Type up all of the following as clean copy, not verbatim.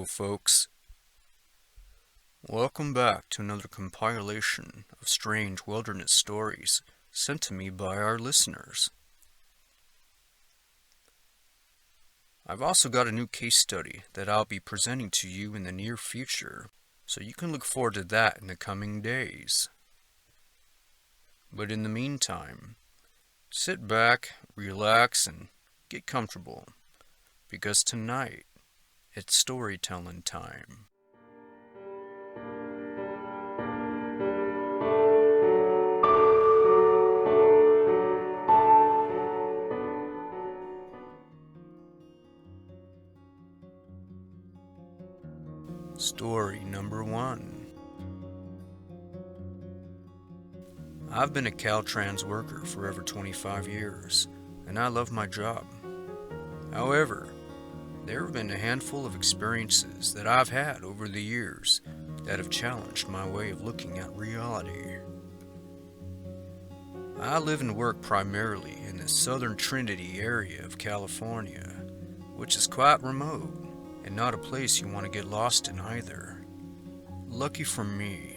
folks. Welcome back to another compilation of strange wilderness stories sent to me by our listeners. I've also got a new case study that I'll be presenting to you in the near future, so you can look forward to that in the coming days. But in the meantime, sit back, relax, and get comfortable, because tonight, it's storytelling time. Story number 1. I've been a Caltrans worker for over 25 years, and I love my job. However, there have been a handful of experiences that I've had over the years that have challenged my way of looking at reality. I live and work primarily in the southern Trinity area of California, which is quite remote and not a place you want to get lost in either. Lucky for me,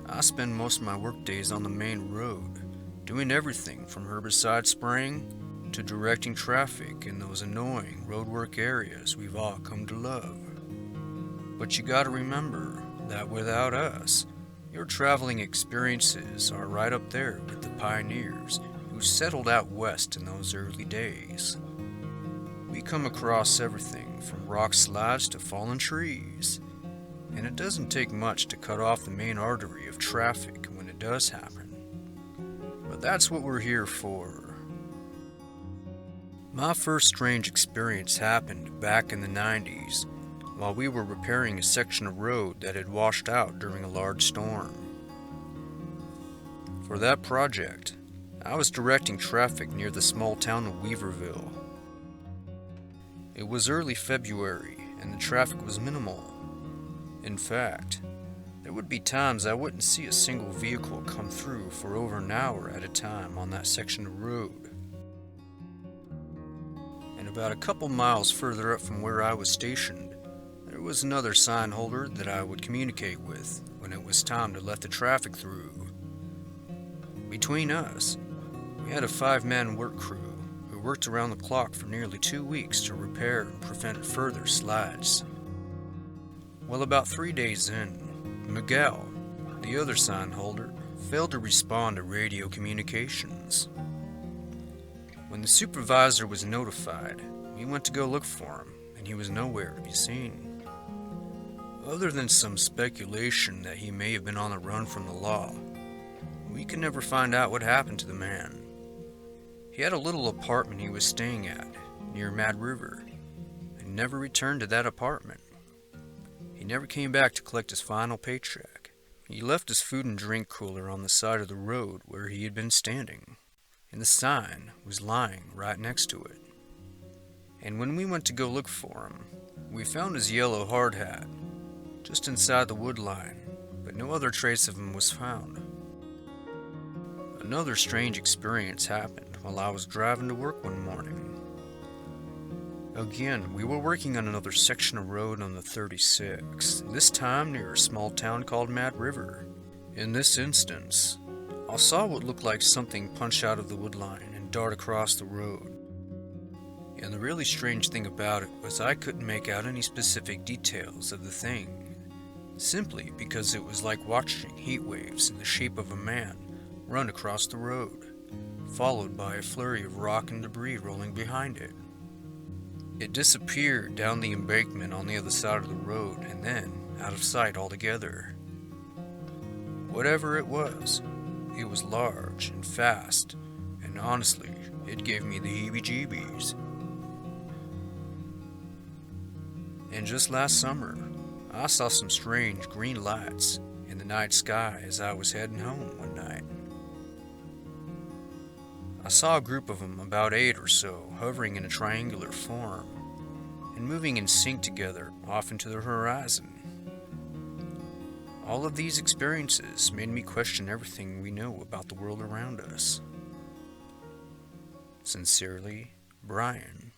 I spend most of my work days on the main road, doing everything from herbicide spraying to directing traffic in those annoying roadwork areas we've all come to love. But you gotta remember that without us, your traveling experiences are right up there with the pioneers who settled out west in those early days. We come across everything from rock slides to fallen trees, and it doesn't take much to cut off the main artery of traffic when it does happen. But that's what we're here for. My first strange experience happened back in the 90s while we were repairing a section of road that had washed out during a large storm. For that project, I was directing traffic near the small town of Weaverville. It was early February and the traffic was minimal. In fact, there would be times I wouldn't see a single vehicle come through for over an hour at a time on that section of road. And about a couple miles further up from where I was stationed, there was another sign holder that I would communicate with when it was time to let the traffic through. Between us, we had a 5-man work crew who worked around the clock for nearly 2 weeks to repair and prevent further slides. Well, about 3 days in, Miguel, the other sign holder, failed to respond to radio communications. When the supervisor was notified, we went to go look for him, and he was nowhere to be seen. Other than some speculation that he may have been on the run from the law, we could never find out what happened to the man. He had a little apartment he was staying at, near Mad River, and never returned to that apartment. He never came back to collect his final paycheck. He left his food and drink cooler on the side of the road where he had been standing, and the sign was lying right next to it. And when we went to go look for him, we found his yellow hard hat just inside the wood line, but no other trace of him was found. Another strange experience happened while I was driving to work one morning. Again, we were working on another section of road on the 36, this time near a small town called Mad River. In this instance, I saw what looked like something punch out of the wood line and dart across the road. And the really strange thing about it was I couldn't make out any specific details of the thing, simply because it was like watching heat waves in the shape of a man run across the road, followed by a flurry of rock and debris rolling behind it. It disappeared down the embankment on the other side of the road and then out of sight altogether. Whatever it was large and fast, and honestly, it gave me the heebie-jeebies. And just last summer, I saw some strange green lights in the night sky as I was heading home one night. I saw a group of them, about 8 or so, hovering in a triangular form and moving in sync together off into the horizon. All of these experiences made me question everything we know about the world around us. Sincerely, Brian.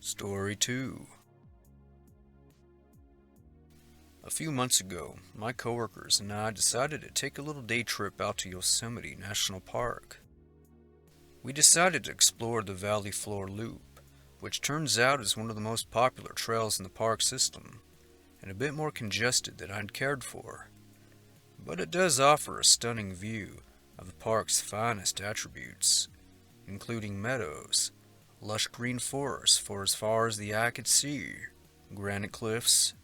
Story 2. A few months ago, my coworkers and I decided to take a little day trip out to Yosemite National Park. We decided to explore the Valley Floor Loop, which turns out is one of the most popular trails in the park system, and a bit more congested than I'd cared for. But it does offer a stunning view of the park's finest attributes, including meadows, lush green forests for as far as the eye could see, granite cliffs,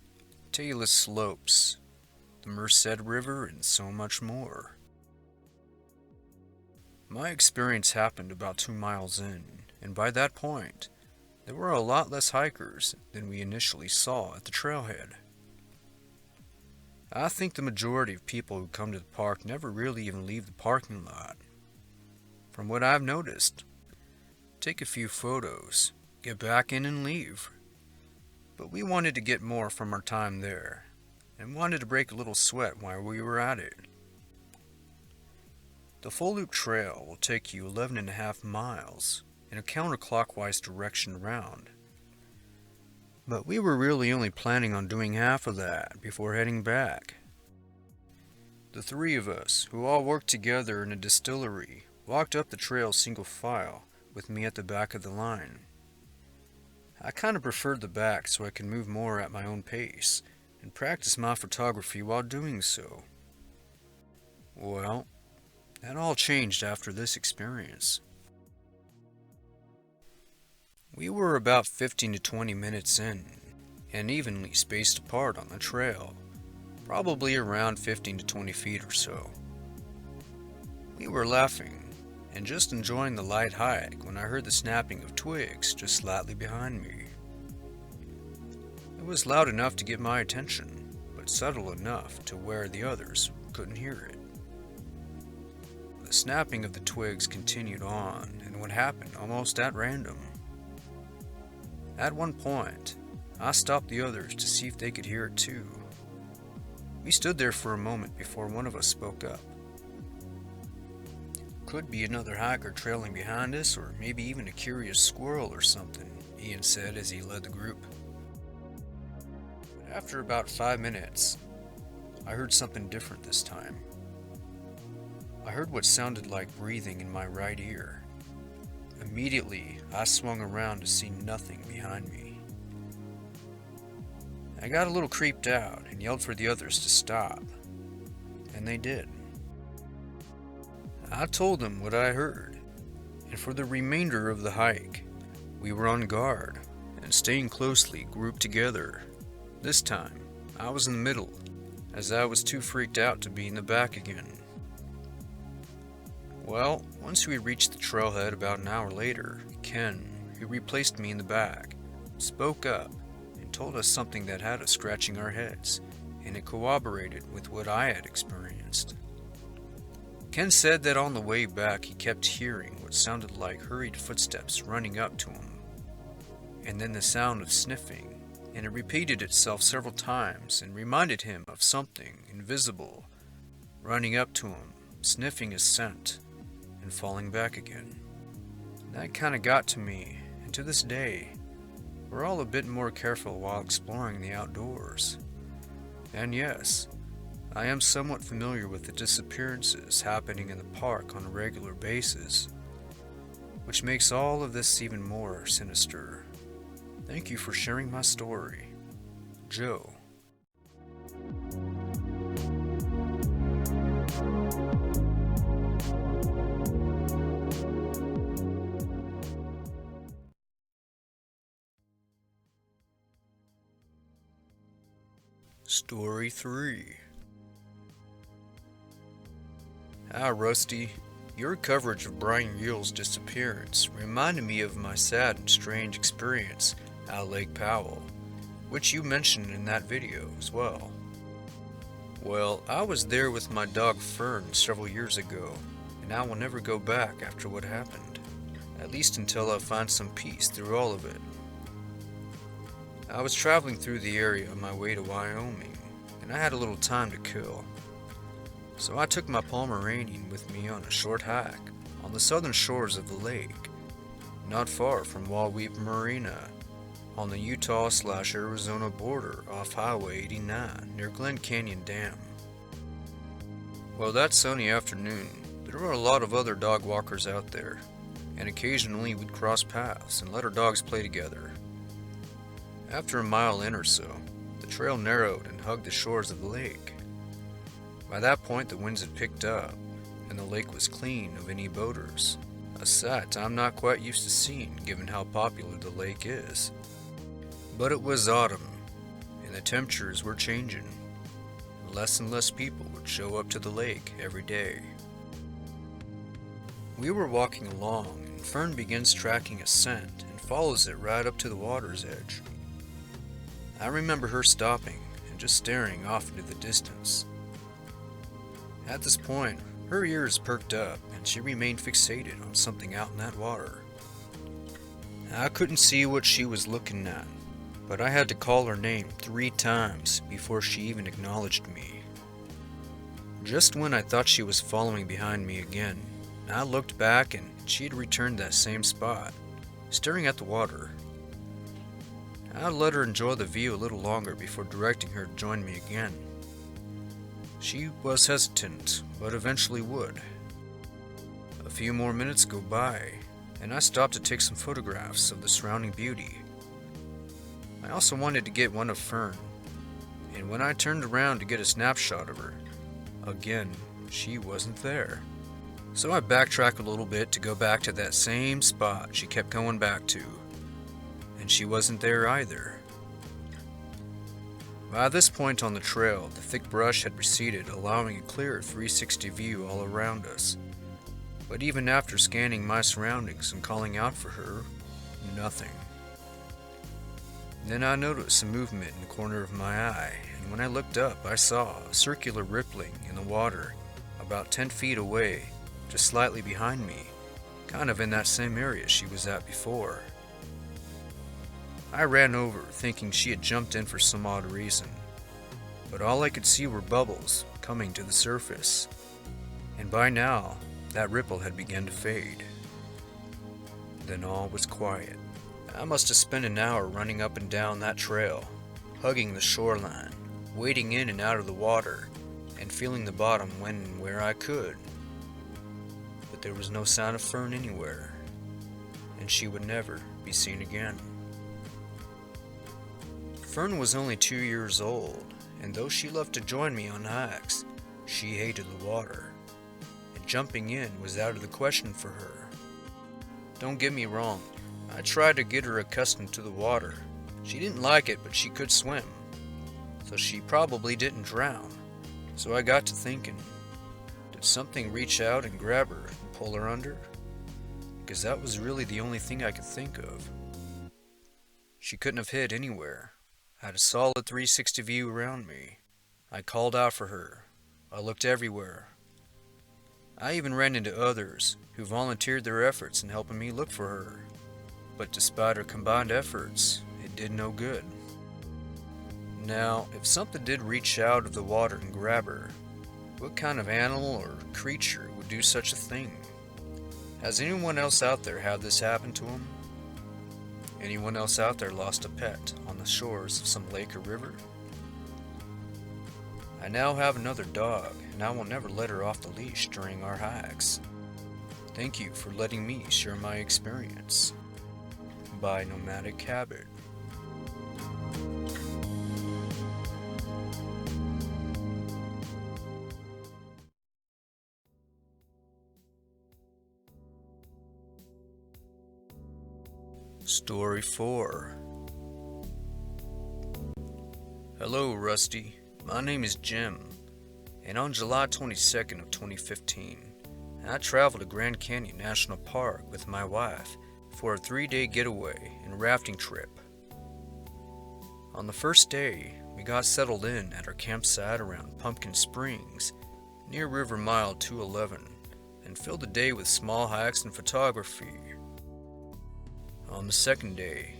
tailless slopes, the Merced River, and so much more. My experience happened about 2 miles in, and by that point, there were a lot less hikers than we initially saw at the trailhead. I think the majority of people who come to the park never really even leave the parking lot. From what I've noticed, take a few photos, get back in and leave. But we wanted to get more from our time there, and wanted to break a little sweat while we were at it. The full loop trail will take you 11.5 miles in a counterclockwise direction around. But we were really only planning on doing half of that before heading back. The 3 of us, who all worked together in a distillery, walked up the trail single file, with me at the back of the line. I kind of preferred the back so I could move more at my own pace and practice my photography while doing so. Well, that all changed after this experience. We were about 15 to 20 minutes in, and evenly spaced apart on the trail, probably around 15 to 20 feet or so. We were laughing and just enjoying the light hike when I heard the snapping of twigs just slightly behind me. It was loud enough to get my attention, but subtle enough to where the others couldn't hear it. The snapping of the twigs continued on, and would happen almost at random. At one point, I stopped the others to see if they could hear it too. We stood there for a moment before one of us spoke up. "Could be another hiker trailing behind us, or maybe even a curious squirrel or something," Ian said as he led the group. But after about 5 minutes, I heard something different this time. I heard what sounded like breathing in my right ear. Immediately, I swung around to see nothing behind me. I got a little creeped out and yelled for the others to stop, and they did. I told them what I heard, and for the remainder of the hike, we were on guard and staying closely grouped together. This time, I was in the middle, as I was too freaked out to be in the back again. Well, once we reached the trailhead about an hour later, Ken, who replaced me in the back, spoke up and told us something that had us scratching our heads, and it corroborated with what I had experienced. Ken said that on the way back he kept hearing what sounded like hurried footsteps running up to him, and then the sound of sniffing, and it repeated itself several times and reminded him of something invisible running up to him, sniffing his scent, and falling back again. That kinda got to me, and to this day, we're all a bit more careful while exploring the outdoors. And yes, I am somewhat familiar with the disappearances happening in the park on a regular basis, which makes all of this even more sinister. Thank you for sharing my story. Joe. Story 3. Hi, Rusty. Your coverage of Brian Yale's disappearance reminded me of my sad and strange experience at Lake Powell, which you mentioned in that video as well. Well, I was there with my dog Fern several years ago, and I will never go back after what happened, at least until I find some peace through all of it. I was traveling through the area on my way to Wyoming, and I had a little time to kill. So I took my Pomeranian with me on a short hike on the southern shores of the lake, not far from Wallweep Marina, on the Utah/Arizona border off Highway 89 near Glen Canyon Dam. Well, that sunny afternoon, there were a lot of other dog walkers out there, and occasionally we'd cross paths and let our dogs play together. After a mile in or so, the trail narrowed and hugged the shores of the lake. By that point, the winds had picked up, and the lake was clean of any boaters, a sight I'm not quite used to seeing given how popular the lake is. But it was autumn, and the temperatures were changing. Less and less people would show up to the lake every day. We were walking along, and Fern begins tracking a scent and follows it right up to the water's edge. I remember her stopping and just staring off into the distance. At this point, her ears perked up and she remained fixated on something out in that water. I couldn't see what she was looking at, but I had to call her name 3 times before she even acknowledged me. Just when I thought she was following behind me again, I looked back and she had returned to that same spot, staring at the water. I let her enjoy the view a little longer before directing her to join me again. She was hesitant, but eventually would. A few more minutes go by, and I stopped to take some photographs of the surrounding beauty. I also wanted to get one of Fern, and when I turned around to get a snapshot of her, again, she wasn't there. So I backtracked a little bit to go back to that same spot she kept going back to, and she wasn't there either. By this point on the trail, the thick brush had receded, allowing a clear 360 view all around us. But even after scanning my surroundings and calling out for her, nothing. Then I noticed some movement in the corner of my eye, and when I looked up, I saw a circular rippling in the water about 10 feet away, just slightly behind me, kind of in that same area she was at before. I ran over, thinking she had jumped in for some odd reason, but all I could see were bubbles coming to the surface, and by now, that ripple had begun to fade. Then all was quiet. I must have spent an hour running up and down that trail, hugging the shoreline, wading in and out of the water, and feeling the bottom when and where I could. But there was no sign of Fern anywhere, and she would never be seen again. Fern was only 2 years old, and though she loved to join me on hikes, she hated the water, and jumping in was out of the question for her. Don't get me wrong, I tried to get her accustomed to the water. She didn't like it, but she could swim, so she probably didn't drown. So I got to thinking, did something reach out and grab her and pull her under? Because that was really the only thing I could think of. She couldn't have hid anywhere. I had a solid 360 view around me. I called out for her. I looked everywhere. I even ran into others who volunteered their efforts in helping me look for her. But despite our combined efforts, it did no good. Now, if something did reach out of the water and grab her, what kind of animal or creature would do such a thing? Has anyone else out there had this happen to them? Anyone else out there lost a pet on the shores of some lake or river? I now have another dog, and I will never let her off the leash during our hikes. Thank you for letting me share my experience. By Nomadic Habit. Story 4. Hello, Rusty. My name is Jim, and on July 22nd of 2015, I traveled to Grand Canyon National Park with my wife for a 3-day getaway and rafting trip. On the first day, we got settled in at our campsite around Pumpkin Springs, near River Mile 211, and filled the day with small hikes and photography. On the second day,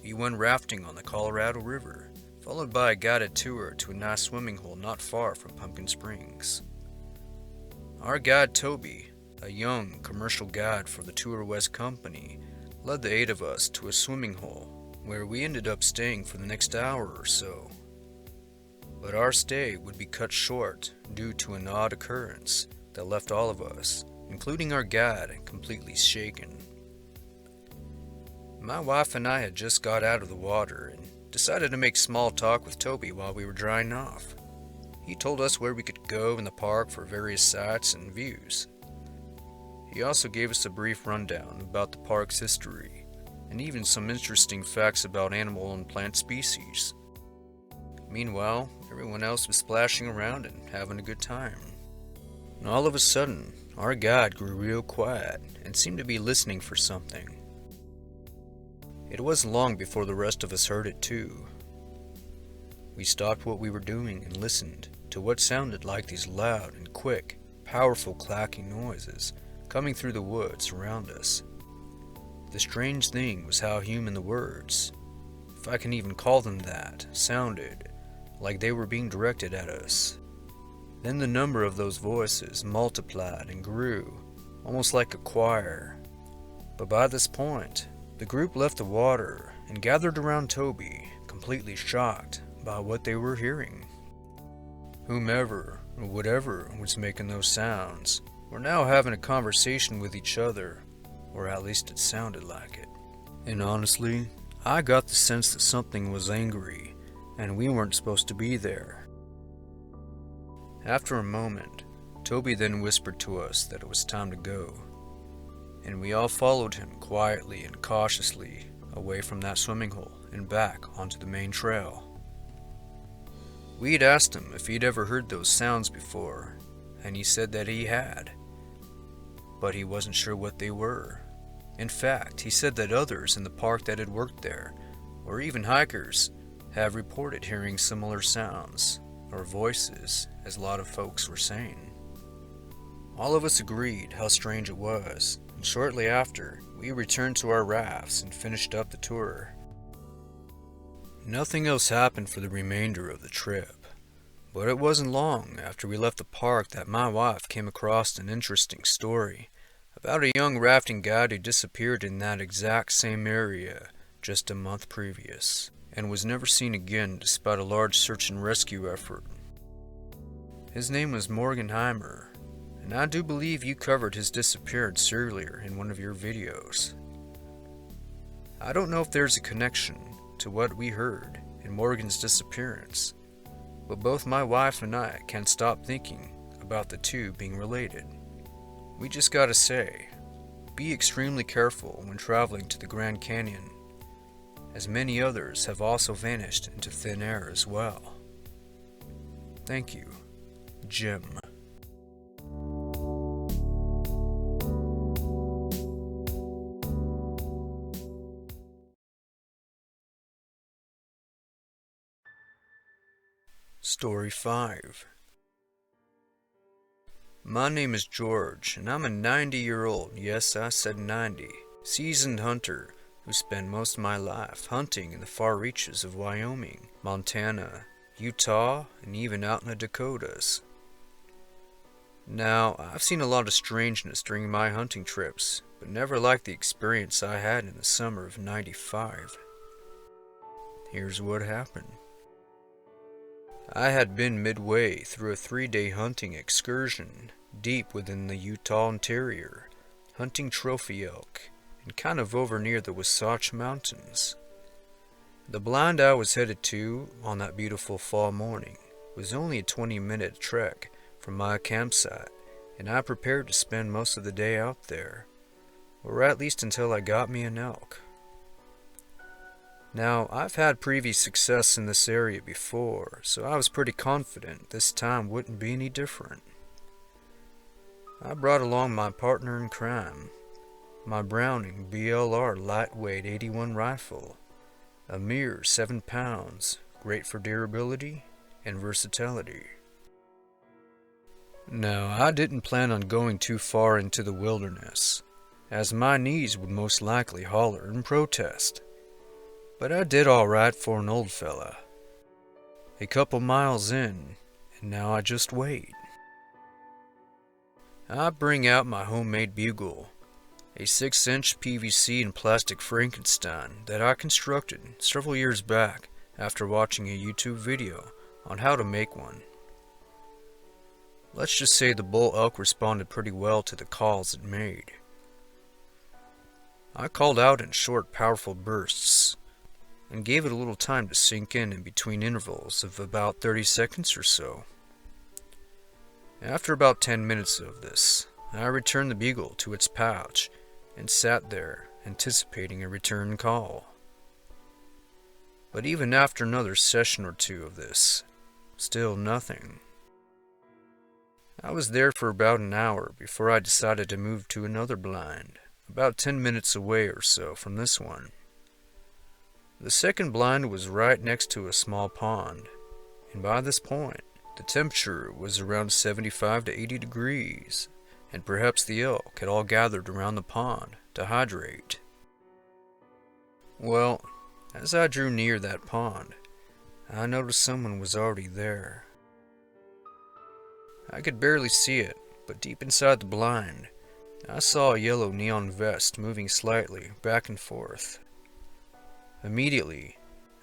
we went rafting on the Colorado River, followed by a guided tour to a nice swimming hole not far from Pumpkin Springs. Our guide Toby, a young commercial guide for the Tour West Company, led the 8 of us to a swimming hole where we ended up staying for the next hour or so. But our stay would be cut short due to an odd occurrence that left all of us, including our guide, completely shaken. My wife and I had just got out of the water and decided to make small talk with Toby while we were drying off. He told us where we could go in the park for various sights and views. He also gave us a brief rundown about the park's history, and even some interesting facts about animal and plant species. Meanwhile, everyone else was splashing around and having a good time. And all of a sudden, our guide grew real quiet and seemed to be listening for something. It wasn't long before the rest of us heard it too. We stopped what we were doing and listened to what sounded like these loud and quick, powerful clacking noises coming through the woods around us. The strange thing was how human the words, if I can even call them that, sounded, like they were being directed at us. Then the number of those voices multiplied and grew, almost like a choir. But by this point, the group left the water and gathered around Toby, completely shocked by what they were hearing. Whomever or whatever was making those sounds were now having a conversation with each other, or at least it sounded like it. And honestly, I got the sense that something was angry, and we weren't supposed to be there. After a moment, Toby then whispered to us that it was time to go, and we all followed him quietly and cautiously away from that swimming hole and back onto the main trail. We'd asked him if he'd ever heard those sounds before, and he said that he had, but he wasn't sure what they were. In fact, he said that others in the park that had worked there, or even hikers, have reported hearing similar sounds, or voices, as a lot of folks were saying. All of us agreed how strange it was, and shortly after, we returned to our rafts and finished up the tour. Nothing else happened for the remainder of the trip, but it wasn't long after we left the park that my wife came across an interesting story about a young rafting guide who disappeared in that exact same area just a month previous, and was never seen again despite a large search and rescue effort. His name was Morgenheimer, and I do believe you covered his disappearance earlier in one of your videos. I don't know if there's a connection to what we heard in Morgan's disappearance, but both my wife and I can't stop thinking about the two being related. We just gotta say, be extremely careful when traveling to the Grand Canyon, as many others have also vanished into thin air as well. Thank you, Jim. Story 5. My name is George, and I'm a 90-year-old, yes, I said 90, seasoned hunter who spent most of my life hunting in the far reaches of Wyoming, Montana, Utah, and even out in the Dakotas. Now, I've seen a lot of strangeness during my hunting trips, but never like the experience I had in the summer of '95. Here's what happened. I had been midway through a 3-day hunting excursion deep within the Utah interior, hunting trophy elk, and kind of over near the Wasatch Mountains. The blind I was headed to on that beautiful fall morning was only a 20-minute trek from my campsite, and I prepared to spend most of the day out there, or at least until I got me an elk. Now, I've had previous success in this area before, so I was pretty confident this time wouldn't be any different. I brought along my partner in crime, my Browning BLR lightweight 81 rifle, a mere 7 pounds, great for durability and versatility. Now, I didn't plan on going too far into the wilderness, as my knees would most likely holler and protest. But I did all right for an old fella. A couple miles in, and now I just wait. I bring out my homemade bugle, a 6-inch PVC and plastic Frankenstein that I constructed several years back after watching a YouTube video on how to make one. Let's just say the bull elk responded pretty well to the calls it made. I called out in short, powerful bursts, and gave it a little time to sink in between intervals of about 30 seconds or so. After about 10 minutes of this, I returned the beagle to its pouch and sat there, anticipating a return call. But even after another session or two of this, still nothing. I was there for about an hour before I decided to move to another blind, about 10 minutes away or so from this one. The second blind was right next to a small pond, and by this point, the temperature was around 75 to 80 degrees, and perhaps the elk had all gathered around the pond to hydrate. Well, as I drew near that pond, I noticed someone was already there. I could barely see it, but deep inside the blind, I saw a yellow neon vest moving slightly back and forth. Immediately,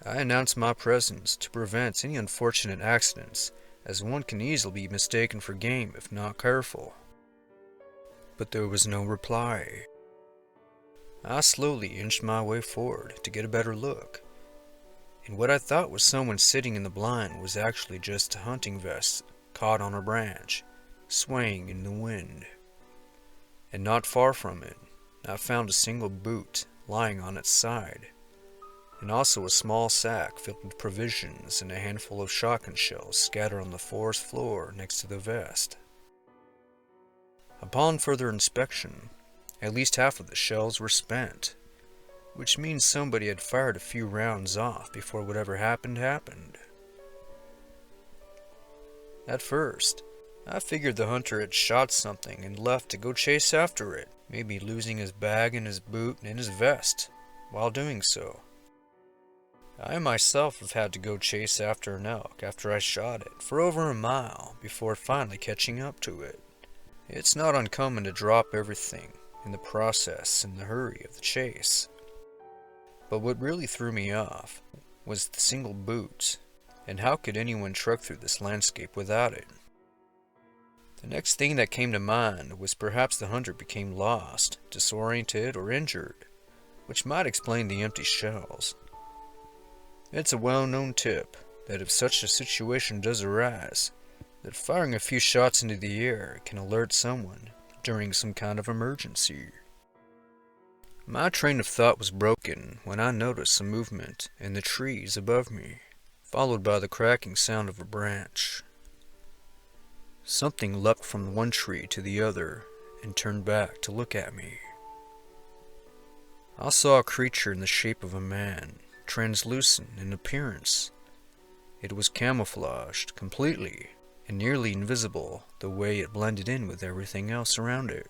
I announced my presence to prevent any unfortunate accidents, as one can easily be mistaken for game if not careful. But there was no reply. I slowly inched my way forward to get a better look, and what I thought was someone sitting in the blind was actually just a hunting vest caught on a branch, swaying in the wind. And not far from it, I found a single boot lying on its side, and also a small sack filled with provisions and a handful of shotgun shells scattered on the forest floor next to the vest. Upon further inspection, at least half of the shells were spent, which means somebody had fired a few rounds off before whatever happened happened. At first, I figured the hunter had shot something and left to go chase after it, maybe losing his bag and his boot and his vest while doing so. I myself have had to go chase after an elk after I shot it for over a mile before finally catching up to it. It's not uncommon to drop everything in the process in the hurry of the chase. But what really threw me off was the single boot, and how could anyone trek through this landscape without it? The next thing that came to mind was perhaps the hunter became lost, disoriented, or injured, which might explain the empty shells. It's a well-known tip that if such a situation does arise, that firing a few shots into the air can alert someone during some kind of emergency. My train of thought was broken when I noticed some movement in the trees above me, followed by the cracking sound of a branch. Something leapt from one tree to the other and turned back to look at me. I saw a creature in the shape of a man, translucent in appearance. It was camouflaged completely and nearly invisible the way it blended in with everything else around it.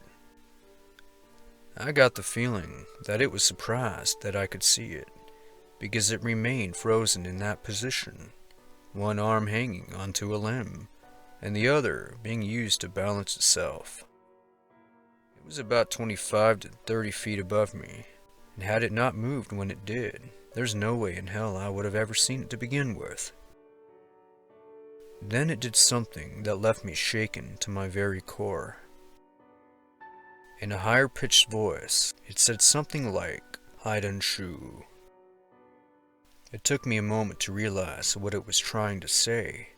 I got the feeling that it was surprised that I could see it, because it remained frozen in that position, one arm hanging onto a limb, and the other being used to balance itself. It was about 25 to 30 feet above me, and had it not moved when it did, there's no way in hell I would have ever seen it to begin with. Then it did something that left me shaken to my very core. In a higher pitched voice, it said something like, "Hide and shoo." It took me a moment to realize what it was trying to say,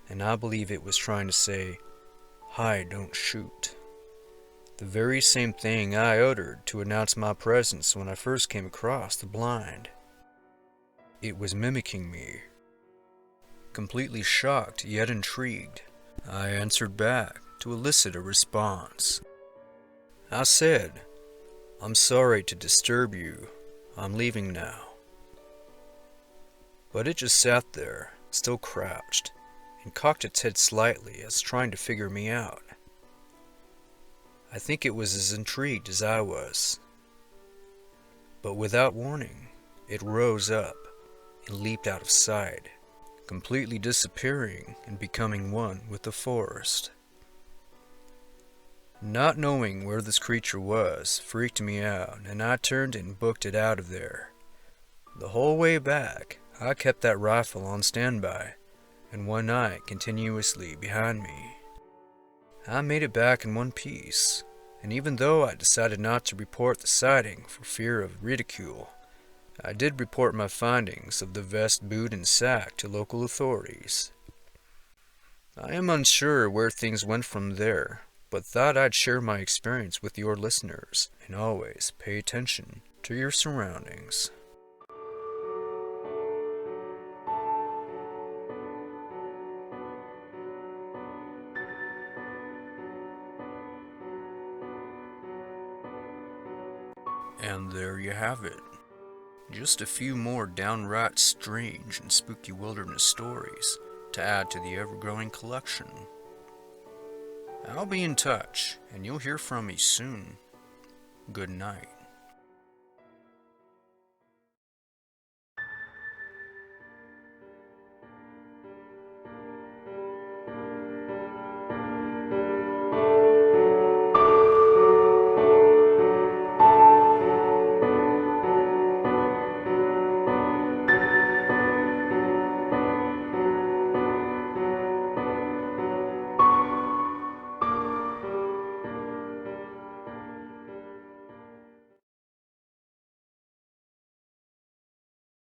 and I believe it was trying to say, "Hide, don't shoot." The very same thing I uttered to announce my presence when I first came across the blind. It was mimicking me. Completely shocked yet intrigued, I answered back to elicit a response. I said, "I'm sorry to disturb you. I'm leaving now." But it just sat there, still crouched, and cocked its head slightly as trying to figure me out. I think it was as intrigued as I was. But without warning, it rose up and leaped out of sight, completely disappearing and becoming one with the forest. Not knowing where this creature was freaked me out, and I turned and booked it out of there. The whole way back, I kept that rifle on standby, and one eye continuously behind me. I made it back in one piece, and even though I decided not to report the sighting for fear of ridicule, I did report my findings of the vest, boot, and sack to local authorities. I am unsure where things went from there, but thought I'd share my experience with your listeners, and always pay attention to your surroundings. And there you have it. Just a few more downright strange and spooky wilderness stories to add to the ever-growing collection. I'll be in touch, and you'll hear from me soon. Good night.